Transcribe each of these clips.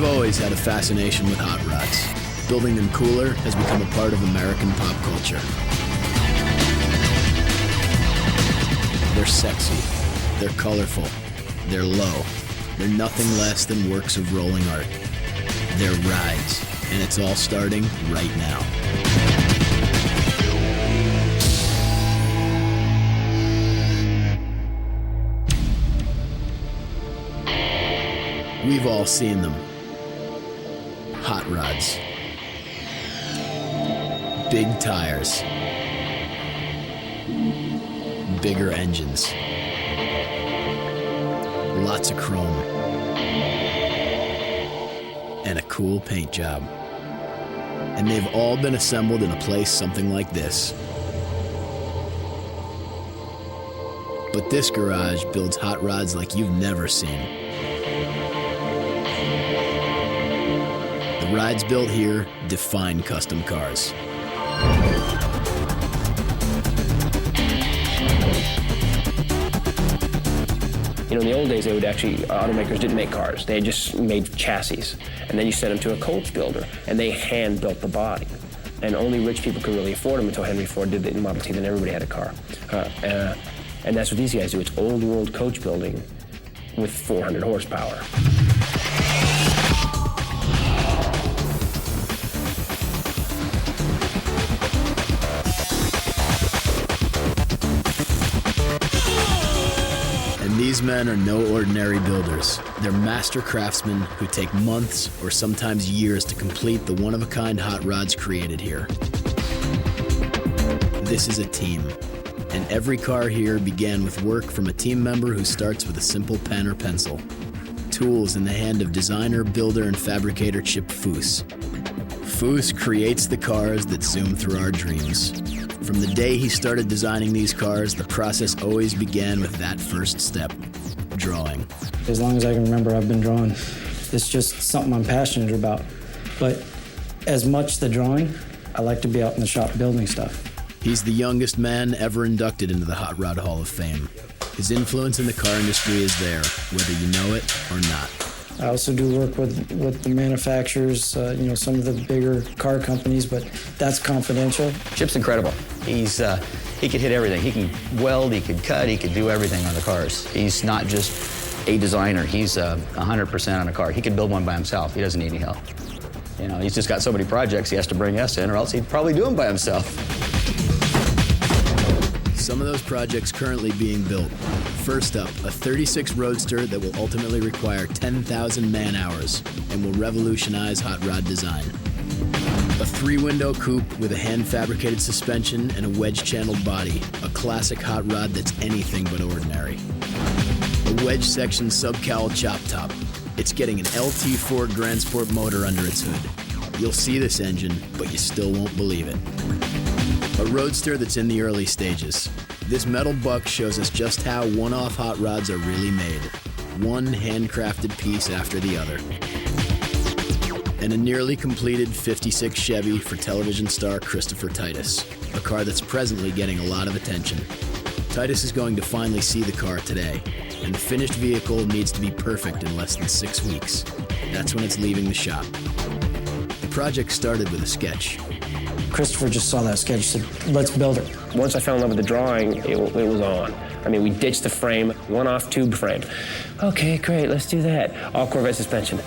always had a fascination with hot rods. Building them cooler has become a part of American pop culture. They're sexy, they're colorful, they're low. They're nothing less than works of rolling art. They're rides, and it's all starting right now. We've all seen them. Hot rods. Big tires. Bigger engines. Lots of chrome. And a cool paint job. And they've all been assembled in a place something like this. But this garage builds hot rods like you've never seen. The rides built here define custom cars. You know, in the old days, automakers didn't make cars. They just made chassis. And then you sent them to a coach builder, and they hand-built the body. And only rich people could really afford them until Henry Ford did it in Model T, then everybody had a car. And that's what these guys do. It's old world coach building with 400 horsepower. These men are no ordinary builders. They're master craftsmen who take months or sometimes years to complete the one-of-a-kind hot rods created here. This is a team, and every car here began with work from a team member who starts with a simple pen or pencil. Tools in the hand of designer, builder, and fabricator Chip Foose. Foose creates the cars that zoom through our dreams. From the day he started designing these cars, the process always began with that first step, drawing. As long as I can remember, I've been drawing. It's just something I'm passionate about. But as much the drawing, I like to be out in the shop building stuff. He's the youngest man ever inducted into the Hot Rod Hall of Fame. His influence in the car industry is there, whether you know it or not. I also do work with the manufacturers, some of the bigger car companies, but that's confidential. Chip's incredible. He could hit everything. He can weld, he could cut, he could do everything on the cars. He's not just a designer. He's 100% on a car. He could build one by himself. He doesn't need any help. You know, he's just got so many projects he has to bring us in, or else he'd probably do them by himself. Some of those projects currently being built. First up, a 36 Roadster that will ultimately require 10,000 man-hours and will revolutionize hot rod design. A 3-window coupe with a hand-fabricated suspension and a wedge-channeled body, a classic hot rod that's anything but ordinary. A wedge-section sub-cowl chop top. It's getting an LT4 Grand Sport motor under its hood. You'll see this engine, but you still won't believe it. A Roadster that's in the early stages. This metal buck shows us just how one-off hot rods are really made. One handcrafted piece after the other. And a nearly completed 56 Chevy for television star Christopher Titus, a car that's presently getting a lot of attention. Titus is going to finally see the car today, and the finished vehicle needs to be perfect in less than 6 weeks. That's when it's leaving the shop. The project started with a sketch. Christopher just saw that sketch, said, let's build it. Once I fell in love with the drawing, it was on. I mean, we ditched the frame, one-off tube frame. Okay, great, let's do that. All Corvette suspension.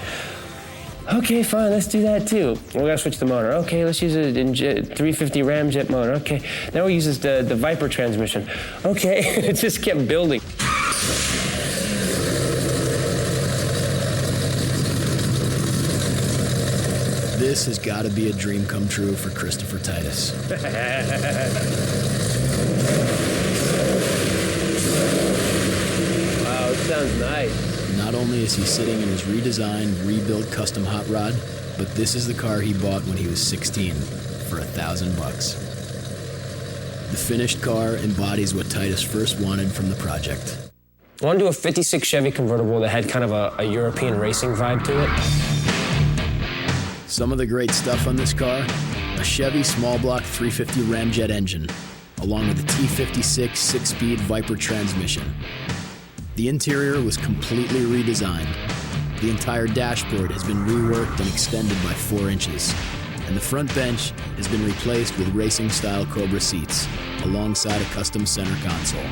Okay, fine, let's do that too. We're gonna switch the motor. Okay, let's use a 350 Ramjet motor. Okay, now we use the Viper transmission. Okay, it just kept building. This has got to be a dream come true for Christopher Titus. Wow, it sounds nice. Not only is he sitting in his redesigned, rebuilt custom hot rod, but this is the car he bought when he was 16 for $1,000. The finished car embodies what Titus first wanted from the project. I wanted to do a 56 Chevy convertible that had kind of a European racing vibe to it. Some of the great stuff on this car, a Chevy small block 350 Ramjet engine, along with a T56 6-speed Viper transmission. The interior was completely redesigned. The entire dashboard has been reworked and extended by 4 inches, and the front bench has been replaced with racing-style Cobra seats, alongside a custom center console.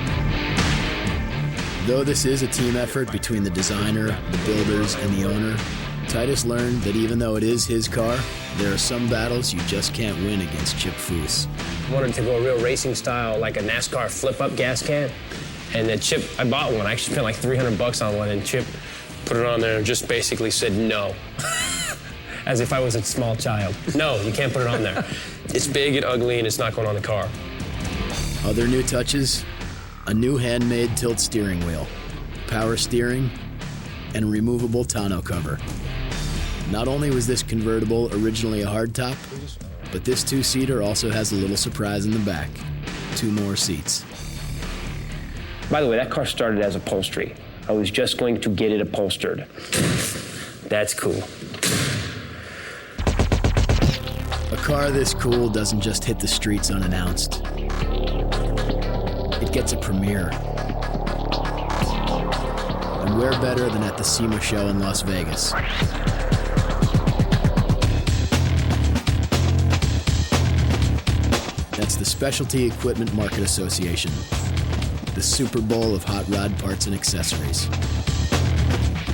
Though this is a team effort between the designer, the builders, and the owner, Titus learned that even though it is his car, there are some battles you just can't win against Chip Foose. I wanted to go real racing style, like a NASCAR flip-up gas can. And then Chip, I bought one. I actually spent like $300 on one, and Chip put it on there and just basically said no. As if I was a small child. No, you can't put it on there. It's big and ugly, and it's not going on the car. Other new touches, a new handmade tilt steering wheel, power steering, and a removable tonneau cover. Not only was this convertible originally a hardtop, but this 2-seater also has a little surprise in the back. 2 more seats. By the way, that car started as upholstery. I was just going to get it upholstered. That's cool. A car this cool doesn't just hit the streets unannounced. It gets a premiere. And where better than at the SEMA show in Las Vegas? That's the Specialty Equipment Market Association, the Super Bowl of hot rod parts and accessories.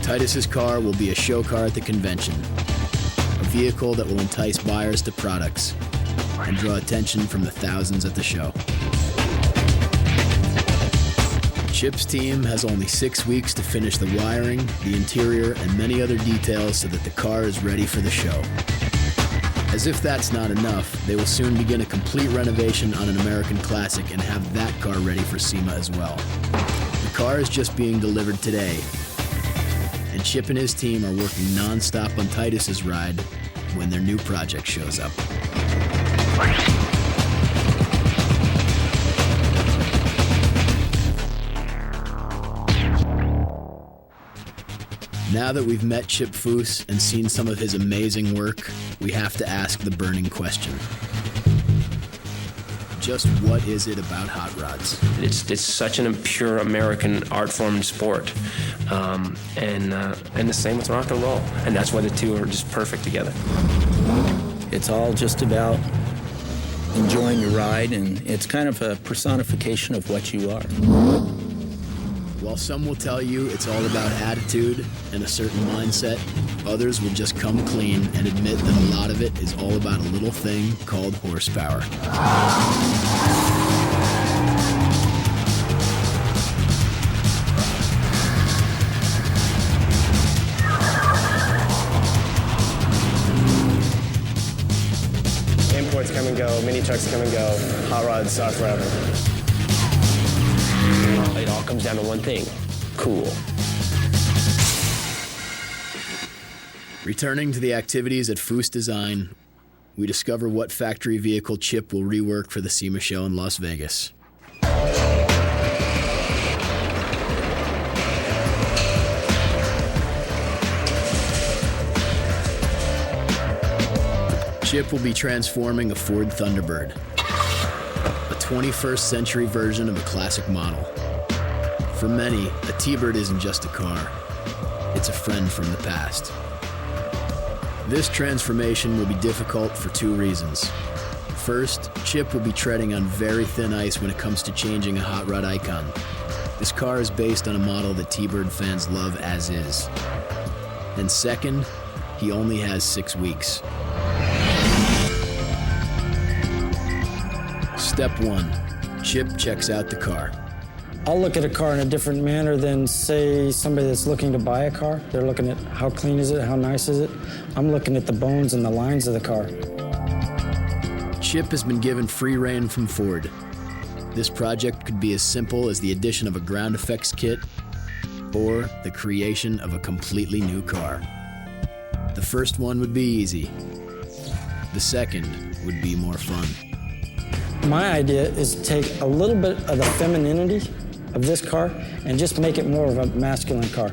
Titus's car will be a show car at the convention, a vehicle that will entice buyers to products and draw attention from the thousands at the show. Chip's team has only 6 weeks to finish the wiring, the interior, and many other details so that the car is ready for the show. As if that's not enough, they will soon begin a complete renovation on an American classic and have that car ready for SEMA as well. The car is just being delivered today, and Chip and his team are working non-stop on Titus's ride when their new project shows up. Now that we've met Chip Foose and seen some of his amazing work, we have to ask the burning question. Just what is it about hot rods? It's such an pure American art form and sport. And the same with rock and roll. And that's why the two are just perfect together. It's all just about enjoying your ride, and it's kind of a personification of what you are. While some will tell you it's all about attitude and a certain mindset, others will just come clean and admit that a lot of it is all about a little thing called horsepower. Imports come and go, mini trucks come and go, hot rods are forever. It all comes down to one thing: cool. Returning to the activities at Foose Design, we discover what factory vehicle Chip will rework for the SEMA show in Las Vegas. Chip will be transforming a Ford Thunderbird, a 21st century version of a classic model. For many, a T-Bird isn't just a car, it's a friend from the past. This transformation will be difficult for 2 reasons. First, Chip will be treading on very thin ice when it comes to changing a hot rod icon. This car is based on a model that T-Bird fans love as is. And second, he only has 6 weeks. Step 1, Chip checks out the car. I'll look at a car in a different manner than, say, somebody that's looking to buy a car. They're looking at how clean is it, how nice is it. I'm looking at the bones and the lines of the car. Chip has been given free rein from Ford. This project could be as simple as the addition of a ground effects kit or the creation of a completely new car. The first one would be easy. The second would be more fun. My idea is to take a little bit of the femininity of this car and just make it more of a masculine car.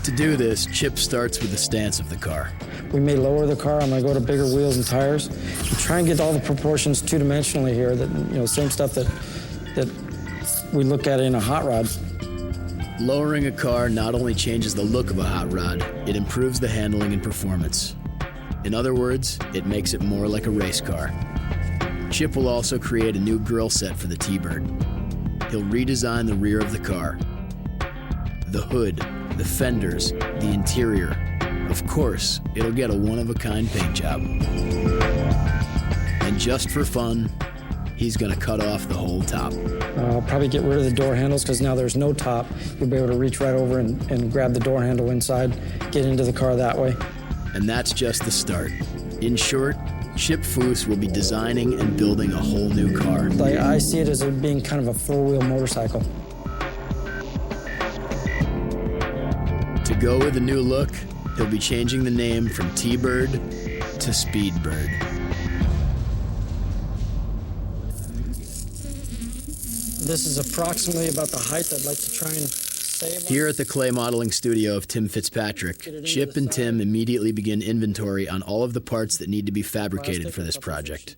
To do this, Chip starts with the stance of the car. We may lower the car. I'm going to go to bigger wheels and tires. And try and get all the proportions two-dimensionally here. That, same stuff that we look at in a hot rod. Lowering a car not only changes the look of a hot rod, it improves the handling and performance. In other words, it makes it more like a race car. Chip will also create a new grille set for the T-Bird. He'll redesign the rear of the car, the hood, the fenders, the interior. Of course, it'll get a one-of-a-kind paint job. And just for fun, he's gonna cut off the whole top. I'll probably get rid of the door handles because now there's no top. You'll be able to reach right over and grab the door handle inside, get into the car that way. And that's just the start. In short, Chip Foose will be designing and building a whole new car. I see it as being kind of a four-wheel motorcycle. To go with a new look, he'll be changing the name from T-Bird to Speedbird. This is approximately about the height I'd like to try and save. Here at the clay modeling studio of Tim Fitzpatrick, Chip and Tim immediately begin inventory on all of the parts that need to be fabricated for this project.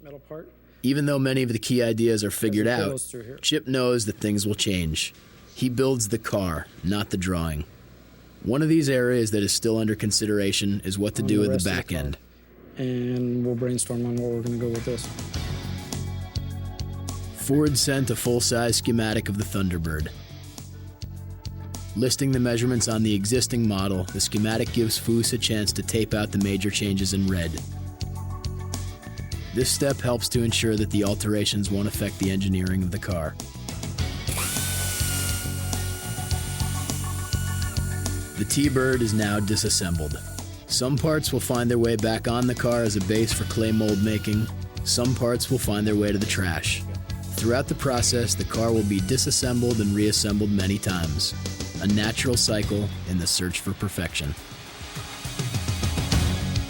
Even though many of the key ideas are figured out, Chip knows that things will change. He builds the car, not the drawing. One of these areas that is still under consideration is what to do with the back end. And we'll brainstorm on where we're going to go with this. Ford sent a full-size schematic of the Thunderbird. Listing the measurements on the existing model, the schematic gives Foose a chance to tape out the major changes in red. This step helps to ensure that the alterations won't affect the engineering of the car. The T-Bird is now disassembled. Some parts will find their way back on the car as a base for clay mold making. Some parts will find their way to the trash. Throughout the process, the car will be disassembled and reassembled many times. A natural cycle in the search for perfection.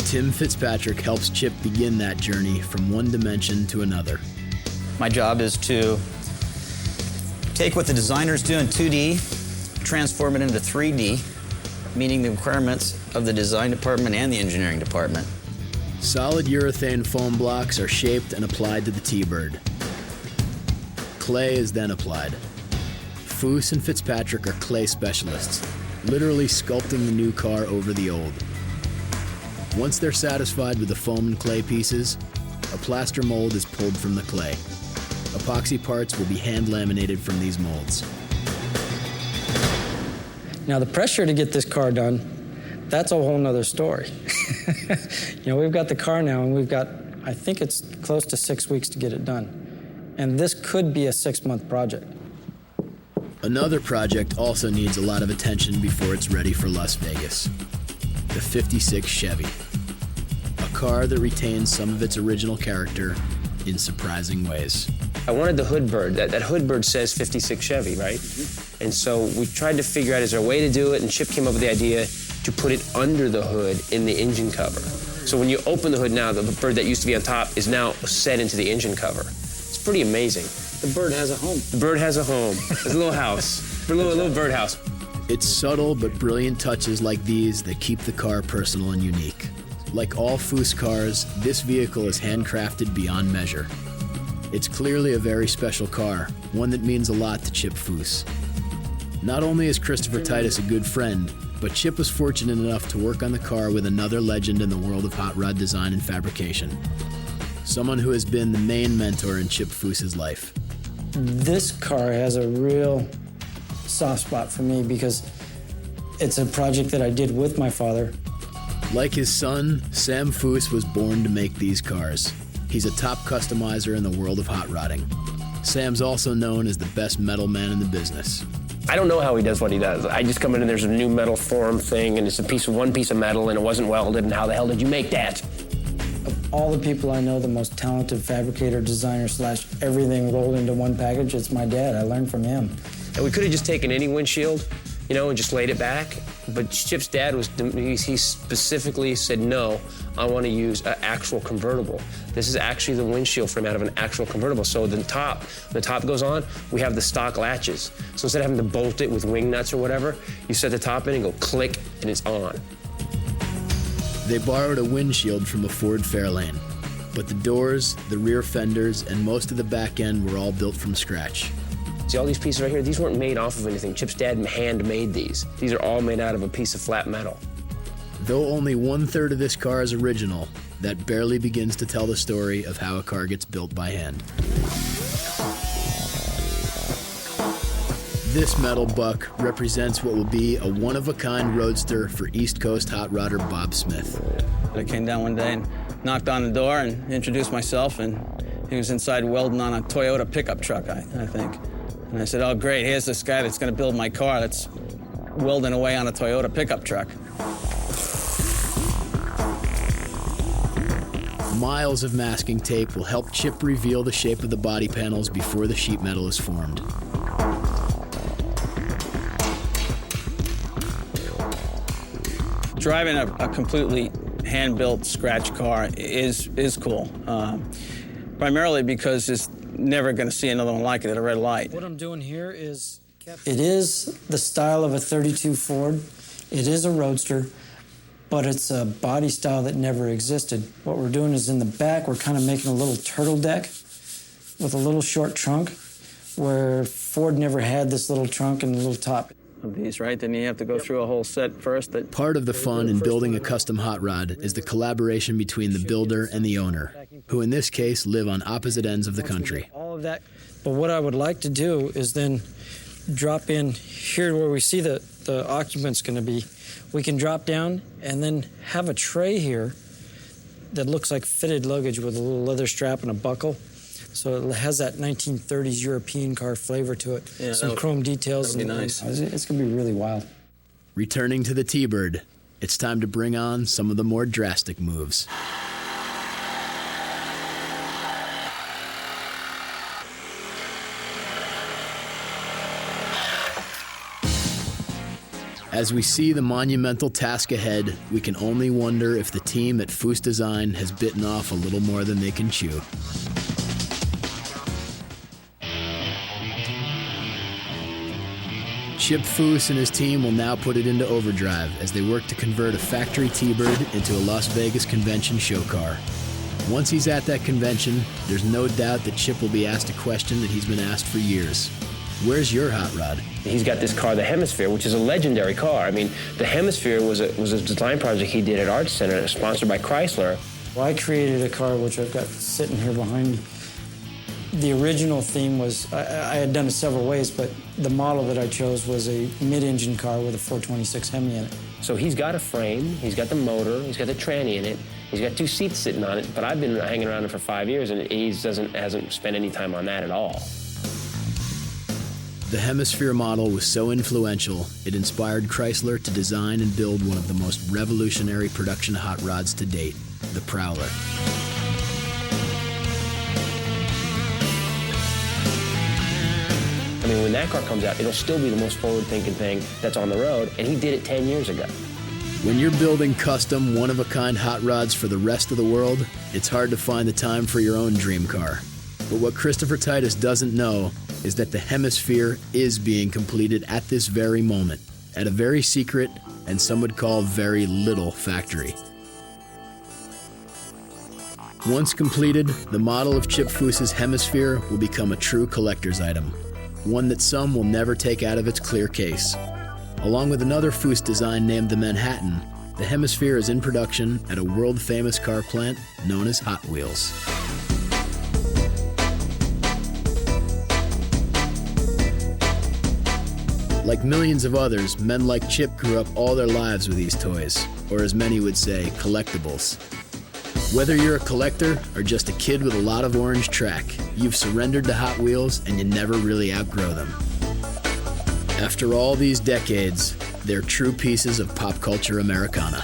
Tim Fitzpatrick helps Chip begin that journey from one dimension to another. My job is to take what the designers do in 2D, transform it into 3D, meeting the requirements of the design department and the engineering department. Solid urethane foam blocks are shaped and applied to the T-Bird. Clay is then applied. Foose and Fitzpatrick are clay specialists, literally sculpting the new car over the old. Once they're satisfied with the foam and clay pieces, a plaster mold is pulled from the clay. Epoxy parts will be hand laminated from these molds. Now, the pressure to get this car done, that's a whole nother story. We've got the car now, and we've got, I think it's close to 6 weeks to get it done. And this could be a 6-month project. Another project also needs a lot of attention before it's ready for Las Vegas. The 56 Chevy. A car that retains some of its original character in surprising ways. I wanted the hood bird. That hood bird says 56 Chevy, right? And so we tried to figure out, is there a way to do it? And Chip came up with the idea to put it under the hood in the engine cover. So when you open the hood now, the bird that used to be on top is now set into the engine cover. It's pretty amazing. The bird has a home. The bird has a home. It's a little house. A little bird house. It's subtle but brilliant touches like these that keep the car personal and unique. Like all Foose cars, this vehicle is handcrafted beyond measure. It's clearly a very special car, one that means a lot to Chip Foose. Not only is Christopher Titus a good friend, but Chip was fortunate enough to work on the car with another legend in the world of hot rod design and fabrication. Someone who has been the main mentor in Chip Foose's life. This car has a real soft spot for me because it's a project that I did with my father. Like his son, Sam Foose was born to make these cars. He's a top customizer in the world of hot rodding. Sam's also known as the best metal man in the business. I don't know how he does what he does. I just come in and there's a new metal form thing and it's one piece of metal and it wasn't welded, and how the hell did you make that? Of all the people I know, the most talented fabricator, designer / everything rolled into one package, it's my dad. I learned from him. And we could have just taken any windshield, and just laid it back. But Chip's dad he specifically said, no, I want to use an actual convertible. This is actually the windshield frame out of an actual convertible. So the top goes on, we have the stock latches. So instead of having to bolt it with wing nuts or whatever, you set the top in and go click, and it's on. They borrowed a windshield from a Ford Fairlane, but the doors, the rear fenders, and most of the back end were all built from scratch. See all these pieces right here? These weren't made off of anything. Chip's dad hand-made these. These are all made out of a piece of flat metal. Though only 1/3 of this car is original, that barely begins to tell the story of how a car gets built by hand. This metal buck represents what will be a one-of-a-kind roadster for East Coast hot rodder Bob Smith. I came down one day and knocked on the door and introduced myself, and he was inside welding on a Toyota pickup truck, I think. And I said, oh, great, here's this guy that's going to build my car that's welding away on a Toyota pickup truck. Miles of masking tape will help Chip reveal the shape of the body panels before the sheet metal is formed. Driving a completely hand-built scratch car is cool, primarily because it's never going to see another one like it at a red light. What I'm doing here is, it is the style of a 32 Ford. It is a roadster, but it's a body style that never existed. What we're doing is in the back, we're kind of making a little turtle deck with a little short trunk, where Ford never had this little trunk and a little top. Of these, right? Then you have to go through a whole set first. Part of the fun in building a custom hot rod is the collaboration between the builder and the owner, who in this case live on opposite ends of the country. All of that. But what I would like to do is then drop in here where we see the occupant's going to be. We can drop down and then have a tray here that looks like fitted luggage with a little leather strap and a buckle. So it has that 1930s European car flavor to it. Yeah, some chrome details. That'd be nice. It's going to be really wild. Returning to the T-Bird, it's time to bring on some of the more drastic moves. As we see the monumental task ahead, we can only wonder if the team at Foose Design has bitten off a little more than they can chew. Chip Foose and his team will now put it into overdrive as they work to convert a factory T-Bird into a Las Vegas convention show car. Once he's at that convention, there's no doubt that Chip will be asked a question that he's been asked for years. Where's your hot rod? He's got this car, the Hemisphere, which is a legendary car. I mean, the Hemisphere was a design project he did at Art Center, sponsored by Chrysler. Well, I created a car which I've got sitting here behind me. The original theme was, I had done it several ways, but the model that I chose was a mid-engine car with a 426 Hemi in it. So he's got a frame, he's got the motor, he's got the tranny in it, he's got 2 seats sitting on it, but I've been hanging around it for 5 years and he hasn't spent any time on that at all. The Hemisphere model was so influential, it inspired Chrysler to design and build one of the most revolutionary production hot rods to date, the Prowler. I mean, when that car comes out, it'll still be the most forward-thinking thing that's on the road, and he did it 10 years ago. When you're building custom, one-of-a-kind hot rods for the rest of the world, it's hard to find the time for your own dream car. But what Christopher Titus doesn't know is that the Hemisphere is being completed at this very moment, at a very secret, and some would call very little factory. Once completed, the model of Chip Foose's Hemisphere will become a true collector's item, one that some will never take out of its clear case. Along with another Foose design named the Manhattan, the Hemisphere is in production at a world-famous car plant known as Hot Wheels. Like millions of others, men like Chip grew up all their lives with these toys, or as many would say, collectibles. Whether you're a collector or just a kid with a lot of orange track, you've surrendered to Hot Wheels and you never really outgrow them. After all these decades, they're true pieces of pop culture Americana.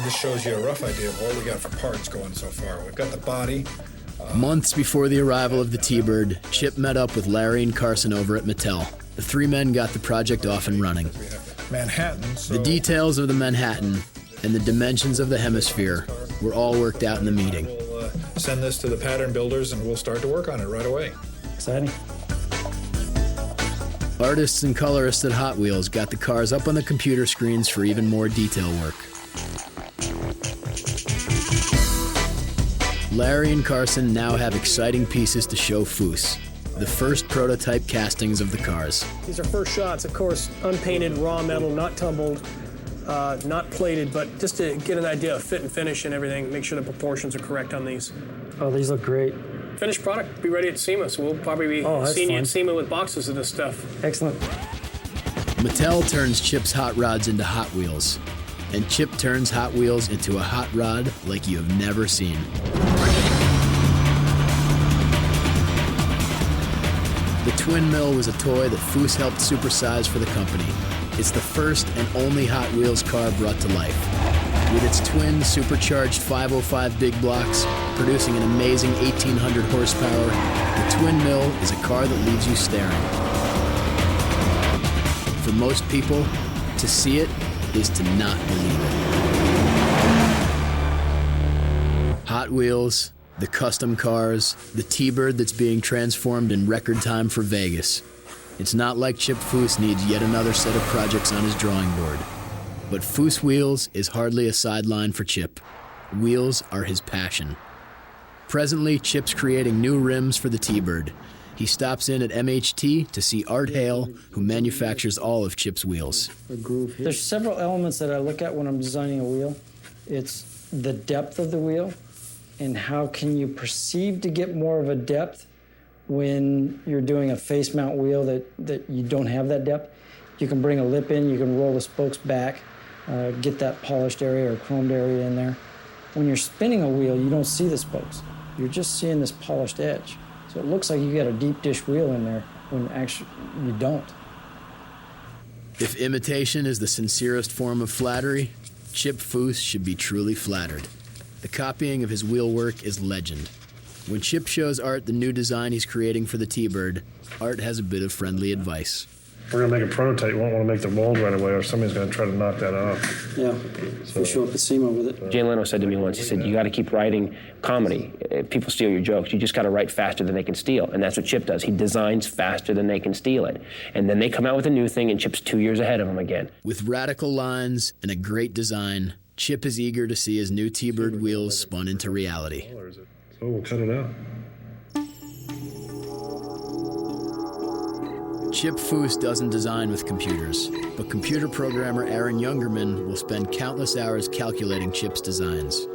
This shows you a rough idea of what we got for parts going so far. We've got the body. Months before the arrival of the T-Bird, Chip met up with Larry and Carson over at Mattel. The 3 men got the project off and running. Manhattan. The details of the Manhattan and the dimensions of the Hemisphere were all worked out in the meeting. We'll send this to the pattern builders and we'll start to work on it right away. Exciting. Artists and colorists at Hot Wheels got the cars up on the computer screens for even more detail work. Larry and Carson now have exciting pieces to show Foose. the first prototype castings of the cars. These are first shots, of course, unpainted, raw metal, not tumbled, not plated, but just to get an idea of fit and finish and everything, make sure the proportions are correct on these. Oh, these look great. Finished product, be ready at SEMA, so we'll probably be seeing you at SEMA with boxes of this stuff. Excellent. Mattel turns Chip's hot rods into Hot Wheels, and Chip turns Hot Wheels into a hot rod like you have never seen. The Twin Mill was a toy that Foose helped supersize for the company. It's the first and only Hot Wheels car brought to life. With its twin supercharged 505 big blocks, producing an amazing 1,800 horsepower, the Twin Mill is a car that leaves you staring. For most people, to see it is to not believe it. Hot Wheels, the custom cars, the T-Bird that's being transformed in record time for Vegas. It's not like Chip Foose needs yet another set of projects on his drawing board. But Foose Wheels is hardly a sideline for Chip. Wheels are his passion. Presently, Chip's creating new rims for the T-Bird. He stops in at MHT to see Art Hale, who manufactures all of Chip's wheels. There's several elements that I look at when I'm designing a wheel. It's the depth of the wheel, and how can you perceive to get more of a depth when you're doing a face mount wheel that you don't have that depth. You can bring a lip in, you can roll the spokes back, get that polished area or chromed area in there. When you're spinning a wheel, you don't see the spokes. You're just seeing this polished edge. So it looks like you got a deep dish wheel in there when actually you don't. If imitation is the sincerest form of flattery, Chip Foose should be truly flattered. The copying of his wheel work is legend. When Chip shows Art the new design he's creating for the T-Bird, Art has a bit of friendly advice. We're going to make a prototype. You won't want to make the mold right away, or somebody's going to try to knock that off. Yeah, if we show up at SEMA with it. Jay Leno said to me once, he said, you got to keep writing comedy. If people steal your jokes, you just got to write faster than they can steal. And that's what Chip does. He designs faster than they can steal it. And then they come out with a new thing, and Chip's 2 years ahead of them again. With radical lines and a great design, Chip is eager to see his new T-Bird wheels spun into reality. So we'll cut it out. Chip Foose doesn't design with computers, but computer programmer Aaron Youngerman will spend countless hours calculating Chip's designs.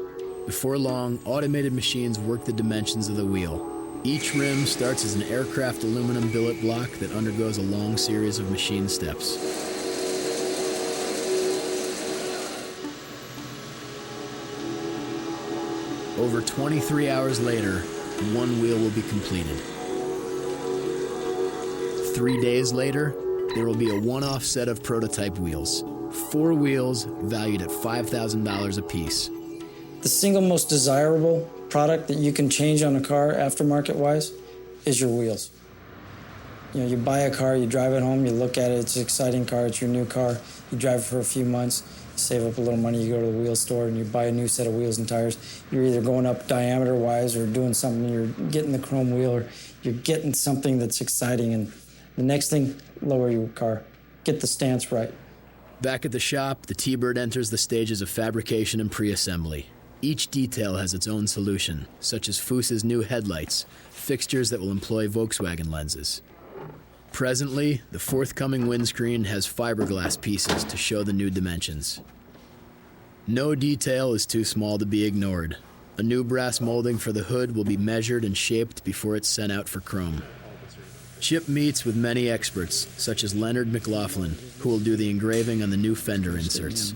Before long, automated machines work the dimensions of the wheel. Each rim starts as an aircraft aluminum billet block that undergoes a long series of machine steps. Over 23 hours later, one wheel will be completed. 3 days later, there will be a one-off set of prototype wheels. 4 wheels valued at $5,000 apiece. The single most desirable product that you can change on a car aftermarket-wise is your wheels. You know, you buy a car, you drive it home, you look at it, it's an exciting car, it's your new car, you drive it for a few months, you save up a little money, you go to the wheel store and you buy a new set of wheels and tires. You're either going up diameter-wise or doing something, you're getting the chrome wheel or you're getting something that's exciting. And the next thing, lower your car. Get the stance right. Back at the shop, the T-Bird enters the stages of fabrication and pre-assembly. Each detail has its own solution, such as Foose's new headlights, fixtures that will employ Volkswagen lenses. Presently, the forthcoming windscreen has fiberglass pieces to show the new dimensions. No detail is too small to be ignored. A new brass molding for the hood will be measured and shaped before it's sent out for chrome. Chip meets with many experts, such as Leonard McLaughlin, who will do the engraving on the new fender inserts.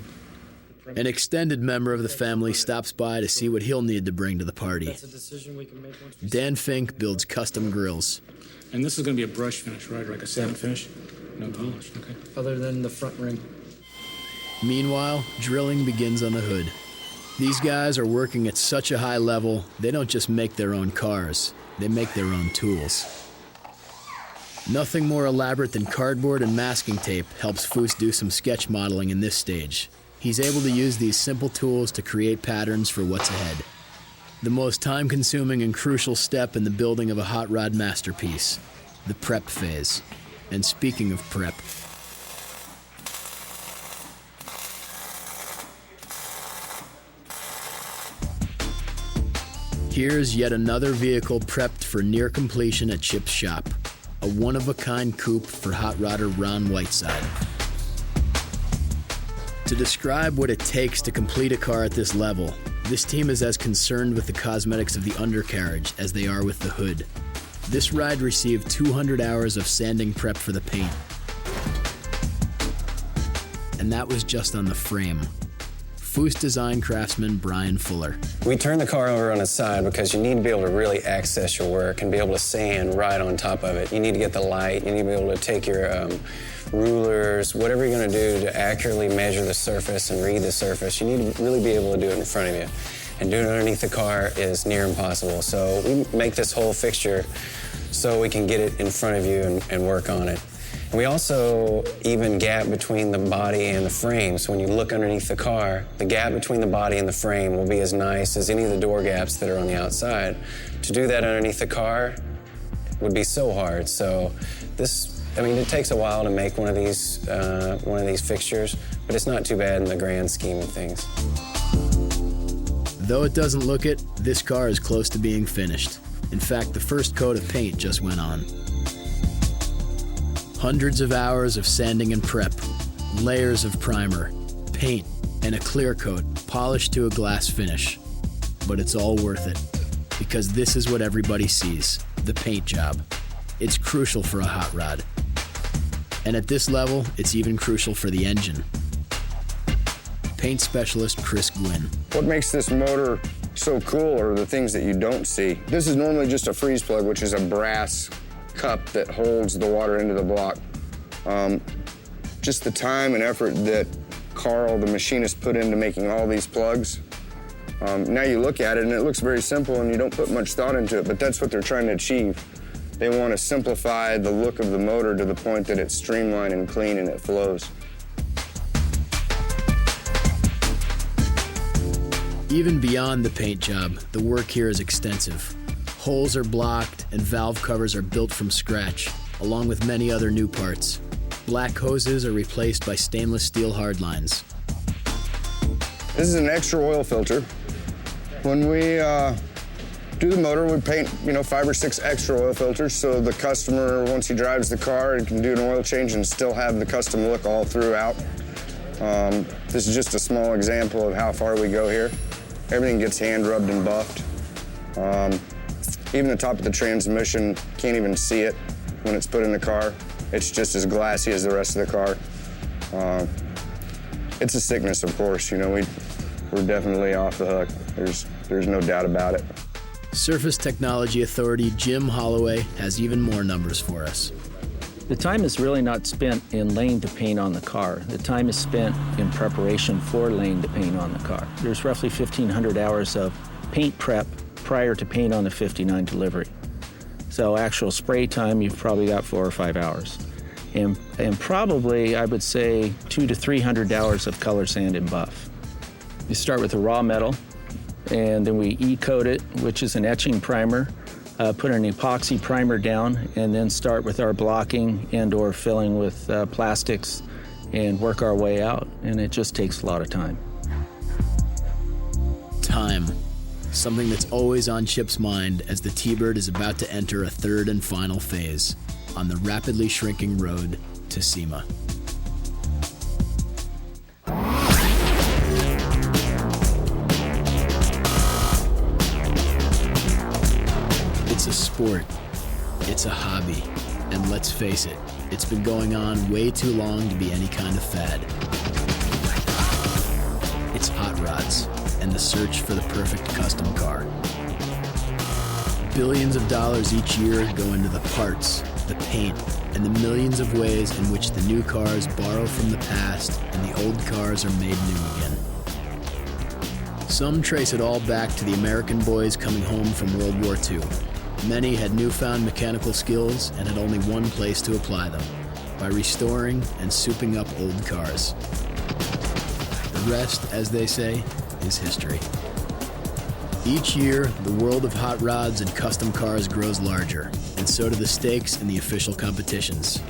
An extended member of the family stops by to see what he'll need to bring to the party. Dan Fink builds custom grills. And this is going to be a brush finish, right? Like a satin finish? No polish, okay. Other than the front ring. Meanwhile, drilling begins on the hood. These guys are working at such a high level, they don't just make their own cars, they make their own tools. Nothing more elaborate than cardboard and masking tape helps Foose do some sketch modeling in this stage. He's able to use these simple tools to create patterns for what's ahead. The most time-consuming and crucial step in the building of a hot rod masterpiece, the prep phase. And speaking of prep, Here's yet another vehicle prepped for near completion at Chip's shop. A one-of-a-kind coupe for hot rodder Ron Whiteside. To describe what it takes to complete a car at this level, this team is as concerned with the cosmetics of the undercarriage as they are with the hood. This ride received 200 hours of sanding prep for the paint. And that was just on the frame. Foose design craftsman Brian Fuller. We turned the car over on its side because you need to be able to really access your work and be able to sand right on top of it. You need to get the light, you need to be able to take your rulers, whatever you're going to do to accurately measure the surface and read the surface. You need to really be able to do it in front of you. And doing it underneath the car is near impossible. So we make this whole fixture so we can get it in front of you and work on it. And we also even gap between the body and the frame. So when you look underneath the car, the gap between the body and the frame will be as nice as any of the door gaps that are on the outside. To do that underneath the car would be so hard. So it takes a while to make one of these fixtures, but it's not too bad in the grand scheme of things. Though it doesn't look it, this car is close to being finished. In fact, the first coat of paint just went on. Hundreds of hours of sanding and prep, layers of primer, paint, and a clear coat polished to a glass finish. But it's all worth it, because this is what everybody sees, the paint job. It's crucial for a hot rod. And at this level, it's even crucial for the engine. Paint specialist Chris Gwynn. What makes this motor so cool are the things that you don't see. This is normally just a freeze plug, which is a brass cup that holds the water into the block. Just the time and effort that Carl, the machinist, put into making all these plugs. Now you look at it and it looks very simple and you don't put much thought into it, but that's what they're trying to achieve. They want to simplify the look of the motor to the point that it's streamlined and clean and it flows. Even beyond the paint job, the work here is extensive. Holes are blocked and valve covers are built from scratch, along with many other new parts. Black hoses are replaced by stainless steel hardlines. This is an extra oil filter. When we do the motor, we paint 5 or 6 extra oil filters so the customer, once he drives the car, he can do an oil change and still have the custom look all throughout. This is just a small example of how far we go here. Everything gets hand rubbed and buffed. Even the top of the transmission, can't even see it when it's put in the car. It's just as glassy as the rest of the car. It's a sickness, of course. We're definitely off the hook. There's no doubt about it. Surface Technology Authority Jim Holloway has even more numbers for us. The time is really not spent in laying to paint on the car. The time is spent in preparation for laying to paint on the car. There's roughly 1,500 hours of paint prep prior to paint on the 59 delivery. So actual spray time, you've probably got 4 or 5 hours. And probably, I would say, 200 to 300 hours of color sand and buff. You start with a raw metal, and then we e-coat it, which is an etching primer, put an epoxy primer down, and then start with our blocking and or filling with plastics and work our way out. And it just takes a lot of time. Time. Something that's always on Chip's mind as the T-Bird is about to enter a third and final phase on the rapidly shrinking road to SEMA. It's a sport, it's a hobby, and let's face it, it's been going on way too long to be any kind of fad. It's hot rods and the search for the perfect custom car. Billions of dollars each year go into the parts, the paint, and the millions of ways in which the new cars borrow from the past and the old cars are made new again. Some trace it all back to the American boys coming home from World War II. Many had newfound mechanical skills and had only one place to apply them, by restoring and souping up old cars. The rest, as they say, is history. Each year, the world of hot rods and custom cars grows larger, and so do the stakes in the official competitions.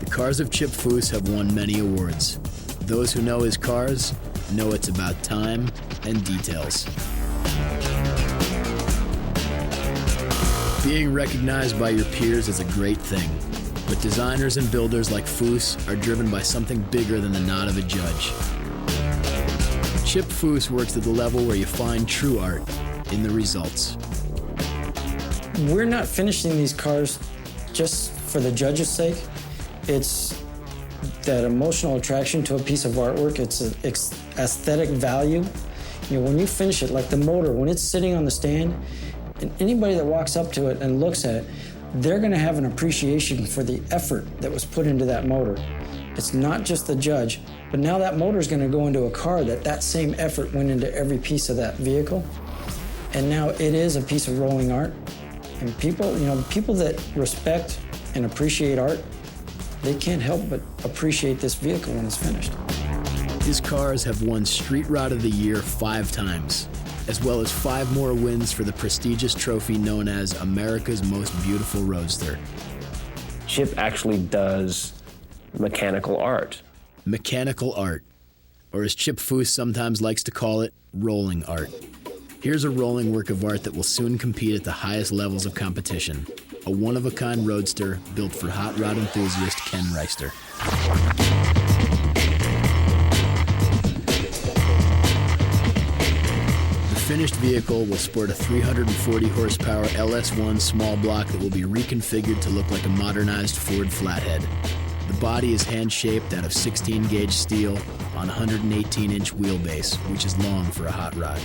The cars of Chip Foose have won many awards. Those who know his cars know it's about time and details. Being recognized by your peers is a great thing, but designers and builders like Foose are driven by something bigger than the nod of a judge. Chip Foose works at the level where you find true art in the results. We're not finishing these cars just for the judge's sake. It's that emotional attraction to a piece of artwork. It's an aesthetic value. You know, when you finish it, like the motor, when it's sitting on the stand, and anybody that walks up to it and looks at it, they're going to have an appreciation for the effort that was put into that motor. It's not just the judge, but now that motor is going to go into a car that same effort went into every piece of that vehicle. And now it is a piece of rolling art. And people, you know, people that respect and appreciate art, they can't help but appreciate this vehicle when it's finished. His cars have won Street Rod of the Year 5 times, as well as 5 more wins for the prestigious trophy known as America's Most Beautiful Roadster. Chip actually does mechanical art. Mechanical art, or as Chip Foose sometimes likes to call it, rolling art. Here's a rolling work of art that will soon compete at the highest levels of competition. A one-of-a-kind roadster built for hot rod enthusiast Ken Reister. The finished vehicle will sport a 340 horsepower LS1 small block that will be reconfigured to look like a modernized Ford flathead. The body is hand-shaped out of 16-gauge steel on a 118-inch wheelbase, which is long for a hot rod.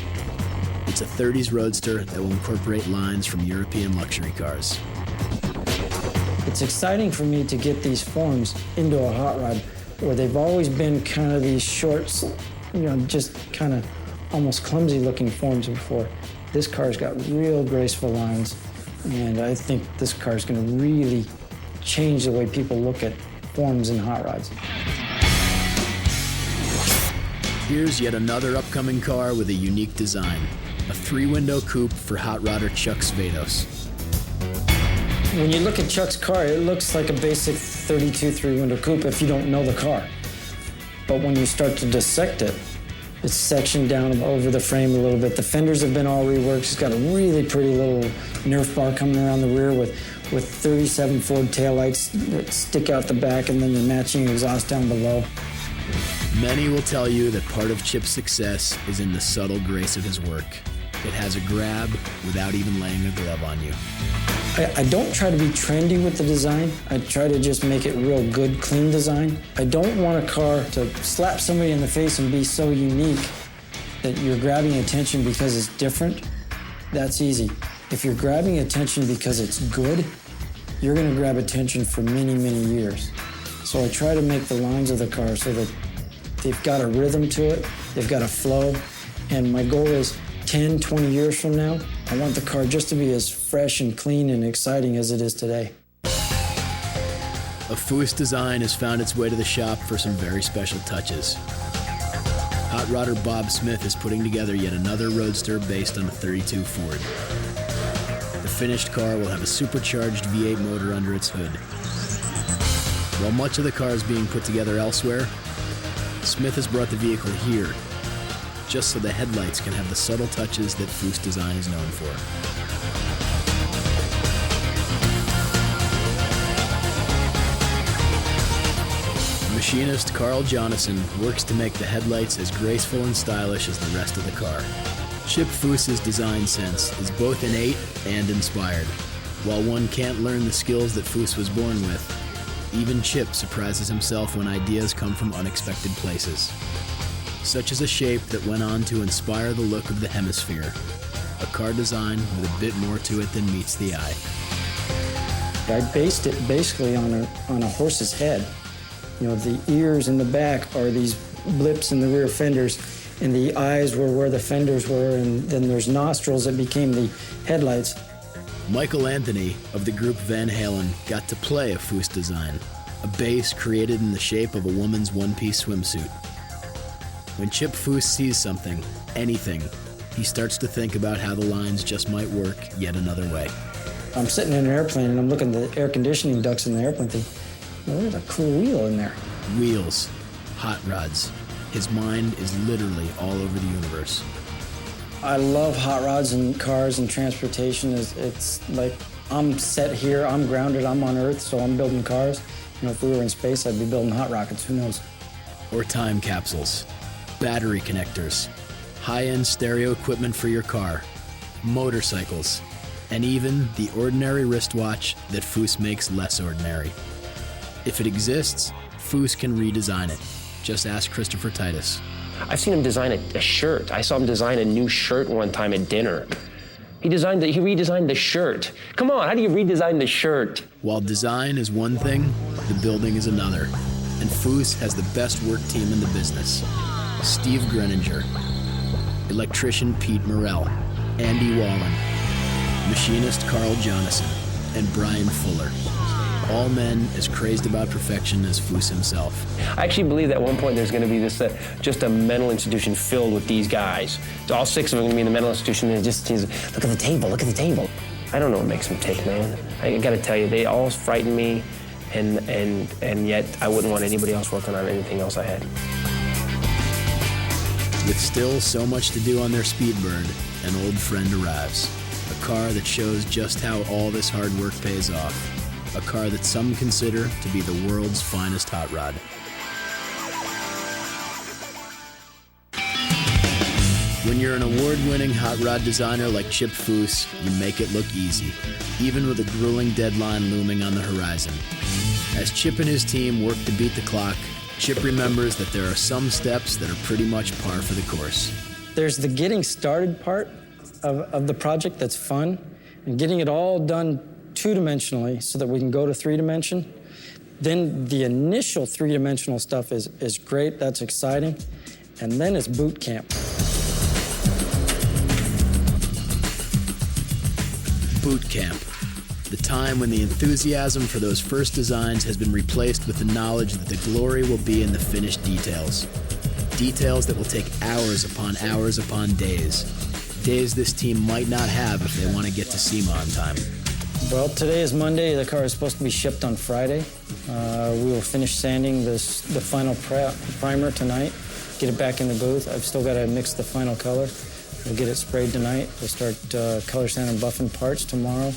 It's a 30s roadster that will incorporate lines from European luxury cars. It's exciting for me to get these forms into a hot rod where they've always been kind of these short, you know, just kind of almost clumsy looking forms before. This car's got real graceful lines, and I think this car's going to really change the way people look at forms in hot rods. Here's yet another upcoming car with a unique design. A 3-window coupe for hot rodder Chuck Svados. When you look at Chuck's car, it looks like a basic 32 3-window coupe if you don't know the car. But when you start to dissect it, it's sectioned down over the frame a little bit. The fenders have been all reworked. It's got a really pretty little Nerf bar coming around the rear with 37 Ford taillights that stick out the back and then the matching exhaust down below. Many will tell you that part of Chip's success is in the subtle grace of his work. It has a grab without even laying a glove on you. I don't try to be trendy with the design. I try to just make it real good, clean design. I don't want a car to slap somebody in the face and be so unique that you're grabbing attention because it's different. That's easy. If you're grabbing attention because it's good, you're going to grab attention for many, many years. So I try to make the lines of the car so that they've got a rhythm to it, they've got a flow, and my goal is 10, 20 years from now, I want the car just to be as fresh and clean and exciting as it is today. A Foose design has found its way to the shop for some very special touches. Hot rodder Bob Smith is putting together yet another roadster based on a 32 Ford. The finished car will have a supercharged V8 motor under its hood. While much of the car is being put together elsewhere, Smith has brought the vehicle here, just so the headlights can have the subtle touches that Foose design is known for. Machinist Carl Jonasson works to make the headlights as graceful and stylish as the rest of the car. Chip Foose's design sense is both innate and inspired. While one can't learn the skills that Foose was born with, even Chip surprises himself when ideas come from unexpected places. Such as a shape that went on to inspire the look of the hemisphere, a car design with a bit more to it than meets the eye. I based it basically on a horse's head. You know, the ears in the back are these blips in the rear fenders, and the eyes were where the fenders were, and then there's nostrils that became the headlights. Michael Anthony of the group Van Halen got to play a Foose design, a base created in the shape of a woman's one-piece swimsuit. When Chip Foose sees something, anything, he starts to think about how the lines just might work yet another way. I'm sitting in an airplane and I'm looking at the air conditioning ducts in the airplane thinking, well, there's a cool wheel in there. Wheels, hot rods. His mind is literally all over the universe. I love hot rods and cars and transportation. It's like I'm set here, I'm grounded, I'm on Earth, so I'm building cars. You know, if we were in space, I'd be building hot rockets, who knows? Or time capsules, battery connectors, high-end stereo equipment for your car, motorcycles, and even the ordinary wristwatch that Foos makes less ordinary. If it exists, Foos can redesign it. Just ask Christopher Titus. I've seen him design a shirt. I saw him design a new shirt one time at dinner. He redesigned the shirt. Come on, how do you redesign the shirt? While design is one thing, the building is another. And Foos has the best work team in the business. Steve Greninger, electrician Pete Morell, Andy Wallen, machinist Carl Jonasson, and Brian Fuller. All men as crazed about perfection as Foos himself. I actually believe that at one point there's going to be this, just a mental institution filled with these guys. So all 6 of them are going to be in the mental institution and just, look at the table, look at the table. I don't know what makes them tick, man. I got to tell you, they all frighten me, and yet I wouldn't want anybody else working on anything else I had. With still so much to do on their Speedbird, an old friend arrives. A car that shows just how all this hard work pays off. A car that some consider to be the world's finest hot rod. When you're an award-winning hot rod designer like Chip Foos, you make it look easy, even with a grueling deadline looming on the horizon. As Chip and his team work to beat the clock, Chip remembers that there are some steps that are pretty much par for the course. There's the getting started part of the project that's fun, and getting it all done two-dimensionally so that we can go to three-dimension. Then the initial three-dimensional stuff is great, that's exciting, and then it's boot camp. Boot camp, the time when the enthusiasm for those first designs has been replaced with the knowledge that the glory will be in the finished details. Details that will take hours upon days. Days this team might not have if they want to get to SEMA on time. Well, today is Monday. The car is supposed to be shipped on Friday. We will finish sanding the final primer tonight, get it back in the booth. I've still got to mix the final color. We'll get it sprayed tonight. We'll start color sanding and buffing parts tomorrow.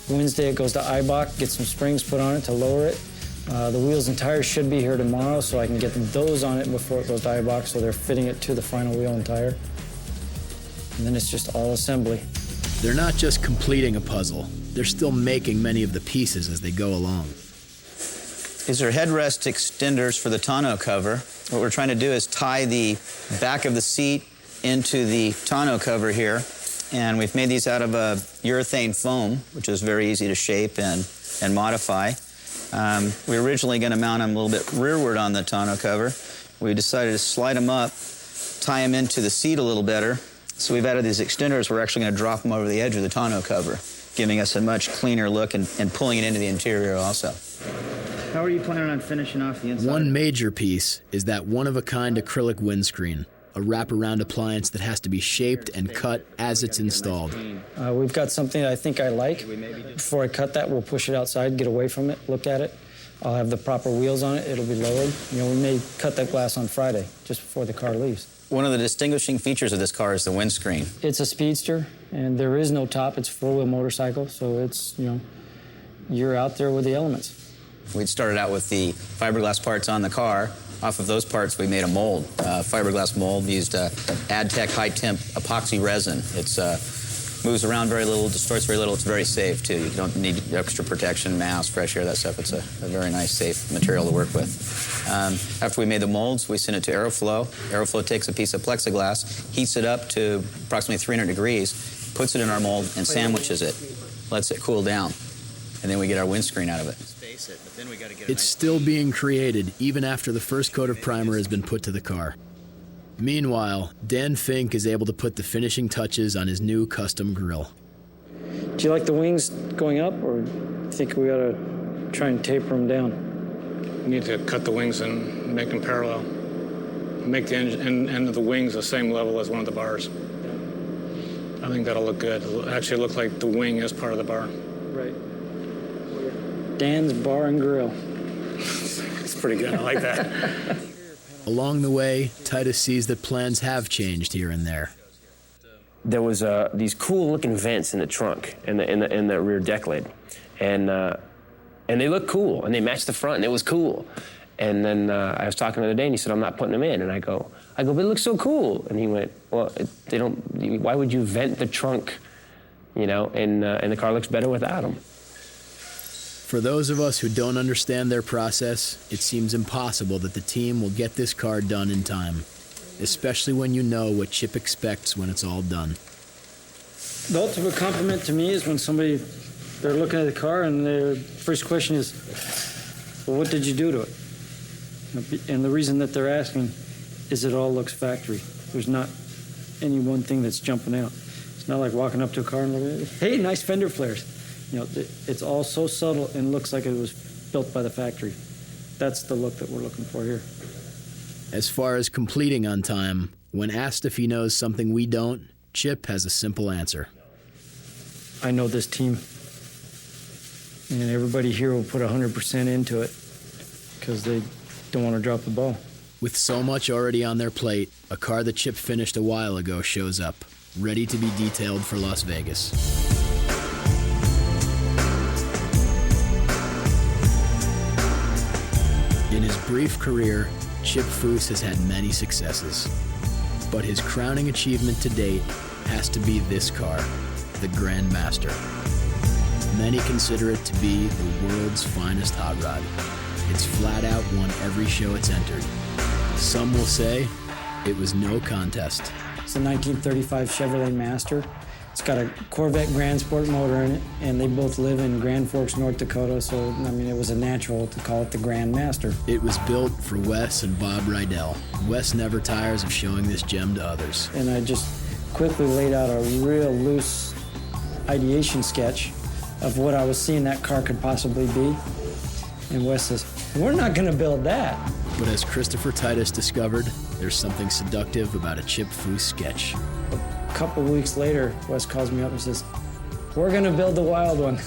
Wednesday it goes to Eibach, get some springs put on it to lower it. The wheels and tires should be here tomorrow, so I can get those on it before it goes to Eibach, so they're fitting it to the final wheel and tire. And then it's just all assembly. They're not just completing a puzzle. They're still making many of the pieces as they go along. These are headrest extenders for the tonneau cover. What we're trying to do is tie the back of the seat into the tonneau cover here. And we've made these out of a urethane foam, which is very easy to shape and modify. We were originally going to mount them a little bit rearward on the tonneau cover. We decided to slide them up, tie them into the seat a little better. So we've added these extenders. We're actually going to drop them over the edge of the tonneau cover, giving us a much cleaner look and pulling it into the interior also. How are you planning on finishing off the inside? One major piece is that one-of-a-kind acrylic windscreen, a wraparound appliance that has to be shaped and cut as it's installed. We've got something I think I like. Before I cut that, we'll push it outside, get away from it, look at it. I'll have the proper wheels on it. It'll be lowered. You know, we may cut that glass on Friday, just before the car leaves. One of the distinguishing features of this car is the windscreen. It's a speedster, and there is no top. It's a four-wheel motorcycle, so it's, you know, you're out there with the elements. We started out with the fiberglass parts on the car. Off of those parts, we made a mold, fiberglass mold. We used AdTech high-temp epoxy resin. It's moves around very little, distorts very little. It's very safe, too. You don't need extra protection, mask, fresh air, that stuff. It's a very nice, safe material to work with. After we made the molds, we sent it to Aeroflow. Aeroflow takes a piece of plexiglass, heats it up to approximately 300 degrees, puts it in our mold, and sandwiches it, lets it cool down, and then we get our windscreen out of it. It's still being created even after the first coat of primer has been put to the car. Meanwhile, Dan Fink is able to put the finishing touches on his new custom grille. Do you like the wings going up, or do you think we ought to try and taper them down? We need to cut the wings and make them parallel. Make the end of the wings the same level as one of the bars. I think that'll look good. It'll actually look like the wing is part of the bar. Right. Dan's Bar and Grill. It's pretty good. I like that. Along the way, Titus sees that plans have changed here and there. there was these cool-looking vents in the trunk and in the rear deck lid, and they looked cool, and they matched the front, and it was cool. And then I was talking the other day, and he said, "I'm not putting them in." And I go, "But it looks so cool." And he went, "Well, they don't. Why would you vent the trunk, you know? And the car looks better without them." For those of us who don't understand their process, it seems impossible that the team will get this car done in time, especially when you know what Chip expects when it's all done. The ultimate compliment to me is when they're looking at the car and their first question is, well, what did you do to it? And the reason that they're asking is it all looks factory. There's not any one thing that's jumping out. It's not like walking up to a car and looking at it, hey, nice fender flares. You know, it's all so subtle and looks like it was built by the factory. That's the look that we're looking for here. As far as completing on time, when asked if he knows something we don't, Chip has a simple answer. I know this team, and everybody here will put 100% into it because they don't want to drop the ball. With so much already on their plate, a car that Chip finished a while ago shows up, ready to be detailed for Las Vegas. In his brief career, Chip Foose has had many successes, but his crowning achievement to date has to be this car, the Grandmaster. Many consider it to be the world's finest hot rod. It's flat out won every show it's entered. Some will say it was no contest. It's a 1935 Chevrolet Master. It's got a Corvette Grand Sport motor in it, and they both live in Grand Forks, North Dakota, so, I mean, it was a natural to call it the Grandmaster. It was built for Wes and Bob Rydell. Wes never tires of showing this gem to others. And I just quickly laid out a real loose ideation sketch of what I was seeing that car could possibly be. And Wes says, we're not going to build that. But as Christopher Titus discovered, there's something seductive about a Chip Foose sketch. A couple weeks later, Wes calls me up and says, we're going to build the wild one.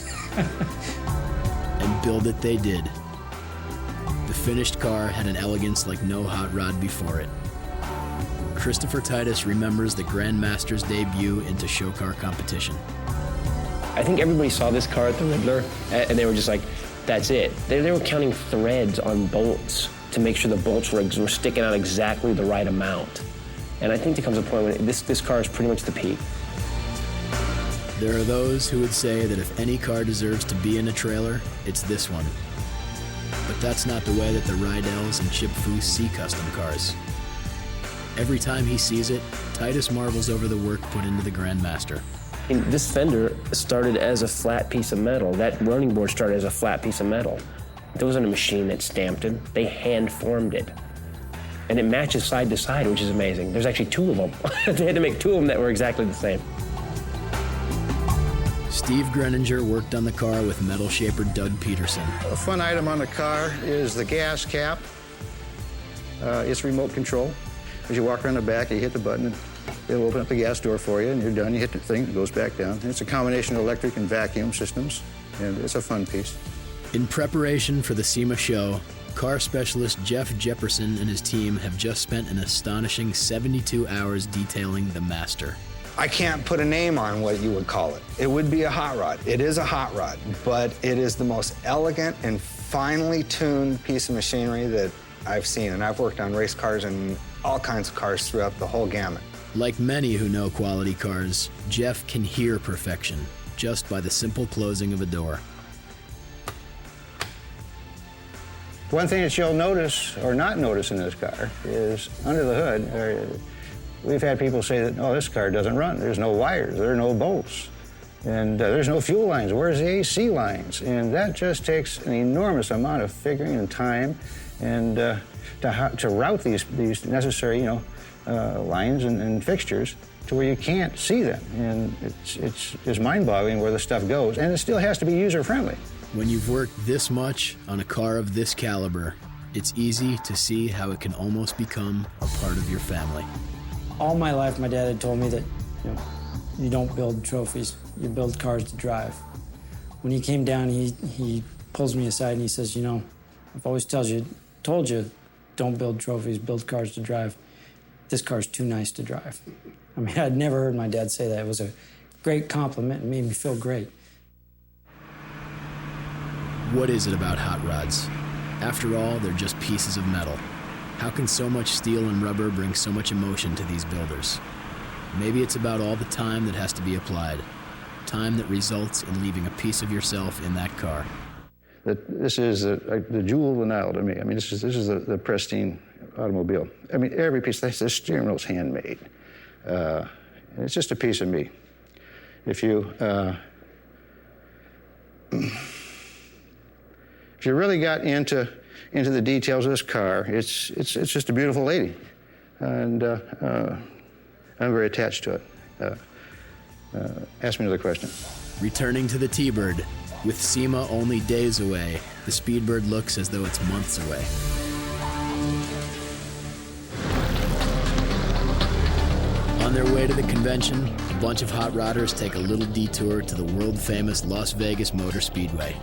And build it they did. The finished car had an elegance like no hot rod before it. Christopher Titus remembers the Grandmaster's debut into show car competition. I think everybody saw this car at the Riddler, and they were just like, that's it. They were counting threads on bolts to make sure the bolts were sticking out exactly the right amount. And I think there comes a point when this car is pretty much the peak. There are those who would say that if any car deserves to be in a trailer, it's this one. But that's not the way that the Rydells and Chip Foose see custom cars. Every time he sees it, Titus marvels over the work put into the Grandmaster. And this fender started as a flat piece of metal. That running board started as a flat piece of metal. There wasn't a machine that stamped it. They hand-formed it. And it matches side to side, which is amazing. There's actually two of them. They had to make two of them that were exactly the same. Steve Greninger worked on the car with metal shaper Doug Peterson. A fun item on the car is the gas cap. It's remote control. As you walk around the back, you hit the button, and it'll open up the gas door for you, and you're done. You hit the thing, it goes back down. And it's a combination of electric and vacuum systems, and it's a fun piece. In preparation for the SEMA show, car specialist Jeff Jefferson and his team have just spent an astonishing 72 hours detailing the Master. I can't put a name on what you would call it. It would be a hot rod. It is a hot rod, but it is the most elegant and finely tuned piece of machinery that I've seen. And I've worked on race cars and all kinds of cars throughout the whole gamut. Like many who know quality cars, Jeff can hear perfection just by the simple closing of a door. One thing that you'll notice or not notice in this car is under the hood, we've had people say that, oh, this car doesn't run. There's no wires, there are no bolts, and there's no fuel lines. Where's the AC lines? And that just takes an enormous amount of figuring and time and to route these necessary, lines and fixtures to where you can't see them. And it's mind-boggling where the stuff goes, and it still has to be user-friendly. When you've worked this much on a car of this caliber, it's easy to see how it can almost become a part of your family. All my life, my dad had told me that you don't build trophies, you build cars to drive. When he came down, he pulls me aside and he says, I've always told you, don't build trophies, build cars to drive. this car's too nice to drive. I mean, I'd never heard my dad say that. It was a great compliment and made me feel great. What is it about hot rods? After all, they're just pieces of metal. How can so much steel and rubber bring so much emotion to these builders? Maybe it's about all the time that has to be applied. Time that results in leaving a piece of yourself in that car. This is the jewel of the Nile to me. I mean, this is the pristine automobile. I mean, every piece, the steering wheel's handmade. And it's just a piece of me. If you really got into the details of this car, it's just a beautiful lady, and I'm very attached to it. Ask me another question. Returning to the T-Bird, with SEMA only days away, the Speedbird looks as though it's months away. On their way to the convention, a bunch of hot rodders take a little detour to the world-famous Las Vegas Motor Speedway.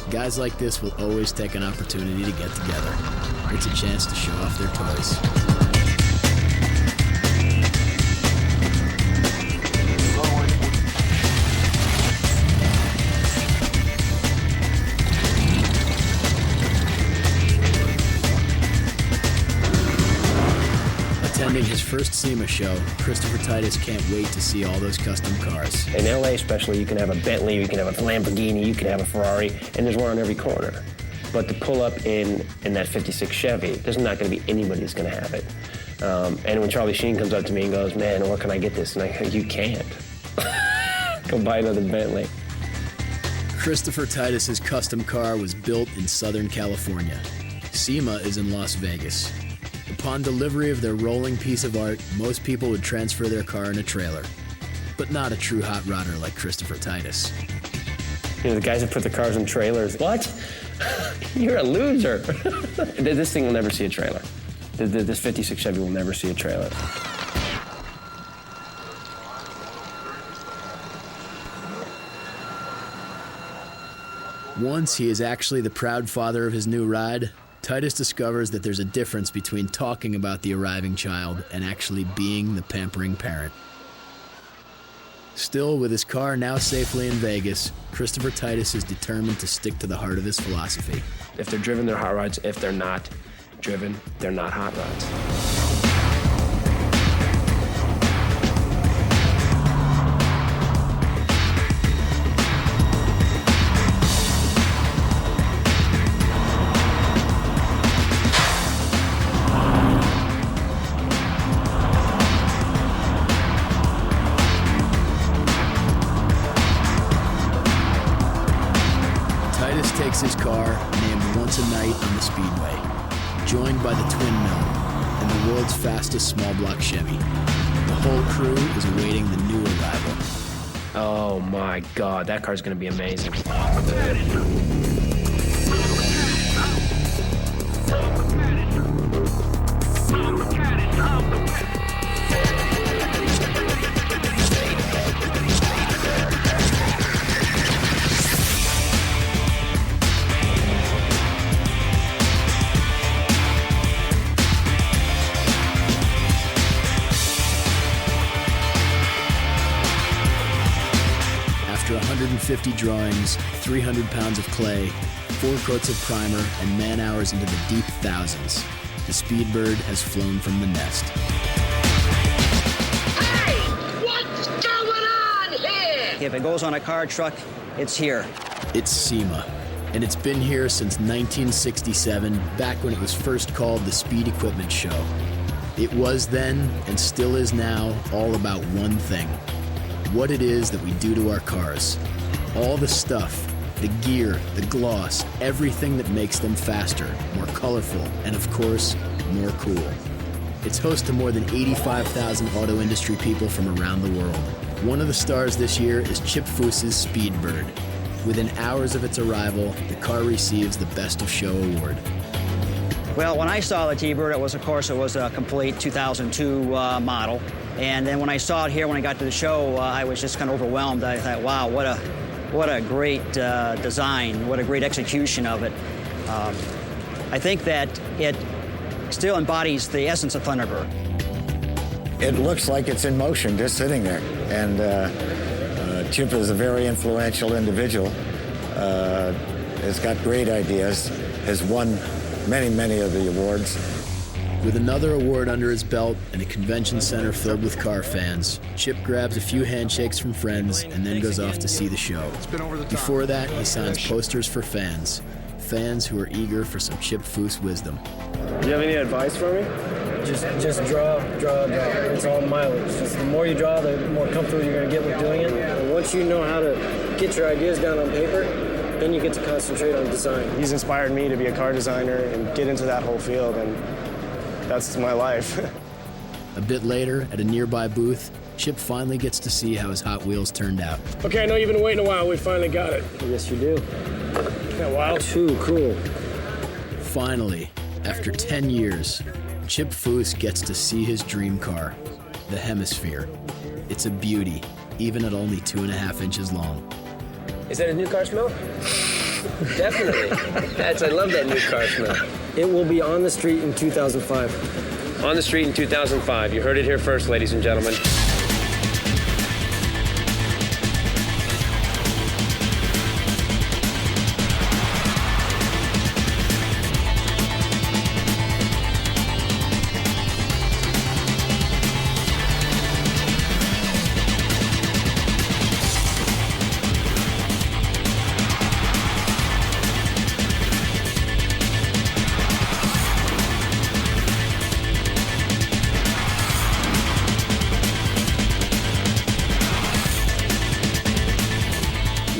Guys like this will always take an opportunity to get together. It's a chance to show off their toys. Attending his first SEMA show, Christopher Titus can't wait to see all those custom cars. In LA especially, you can have a Bentley, you can have a Lamborghini, you can have a Ferrari, and there's one on every corner. But to pull up in that 56 Chevy, there's not going to be anybody that's going to have it. And when Charlie Sheen comes up to me and goes, "Man, where can I get this?" And I go, "You can't. Go buy another Bentley." Christopher Titus's custom car was built in Southern California. SEMA is in Las Vegas. Upon delivery of their rolling piece of art, most people would transfer their car in a trailer. But not a true hot rodder like Christopher Titus. You know, the guys that put the cars in trailers, what? You're a loser. This thing will never see a trailer. This 56 Chevy will never see a trailer. Once he is actually the proud father of his new ride, Titus discovers that there's a difference between talking about the arriving child and actually being the pampering parent. Still, with his car now safely in Vegas, Christopher Titus is determined to stick to the heart of his philosophy. If they're driven, they're hot rods. If they're not driven, they're not hot rods. Takes his car, named Once a Night on the Speedway, joined by the Twin Mill and the world's fastest small block Chevy. The whole crew is awaiting the new arrival. Oh my God, that car's gonna be amazing. After 150 drawings, 300 pounds of clay, 4 coats of primer, and man-hours into the deep thousands, the Speedbird has flown from the nest. Hey! What's going on here? If it goes on a car truck, it's here. It's SEMA, and it's been here since 1967, back when it was first called the Speed Equipment Show. It was then, and still is now, all about one thing: what it is that we do to our cars. All the stuff, the gear, the gloss, everything that makes them faster, more colorful, and of course, more cool. It's host to more than 85,000 auto industry people from around the world. One of the stars this year is Chip Foose's Speedbird. Within hours of its arrival, the car receives the Best of Show award. Well, when I saw the T-Bird, it was a complete 2002 model. And then when I saw it here, when I got to the show, I was just kind of overwhelmed. I thought, wow, what a great design, what a great execution of it. I think that it still embodies the essence of Thunderbird. It looks like it's in motion, just sitting there. And Chip is a very influential individual. Has got great ideas, has won many, many of the awards. With another award under his belt and a convention center filled with car fans, Chip grabs a few handshakes from friends and then goes off to see the show. Before that, he signs posters for fans who are eager for some Chip Foose wisdom. Do you have any advice for me? Just draw. It's all mileage. Just the more you draw, the more comfortable you're going to get with doing it. And once you know how to get your ideas down on paper, then you get to concentrate on design. He's inspired me to be a car designer and get into that whole field, and that's my life. A bit later, at a nearby booth, Chip finally gets to see how his Hot Wheels turned out. Okay, I know you've been waiting a while. We finally got it. Yes, you do. Isn't that wild? Too cool. Finally, after 10 years, Chip Foose gets to see his dream car, the Hemisphere. It's a beauty, even at only 2.5 inches long. Is that a new car smell? Definitely. I love that new car smell. It will be on the street in 2005. On the street in 2005. You heard it here first, ladies and gentlemen.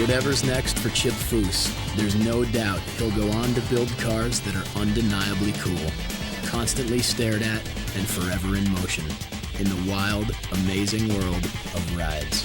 Whatever's next for Chip Foose, there's no doubt he'll go on to build cars that are undeniably cool, constantly stared at, and forever in motion, in the wild, amazing world of rides.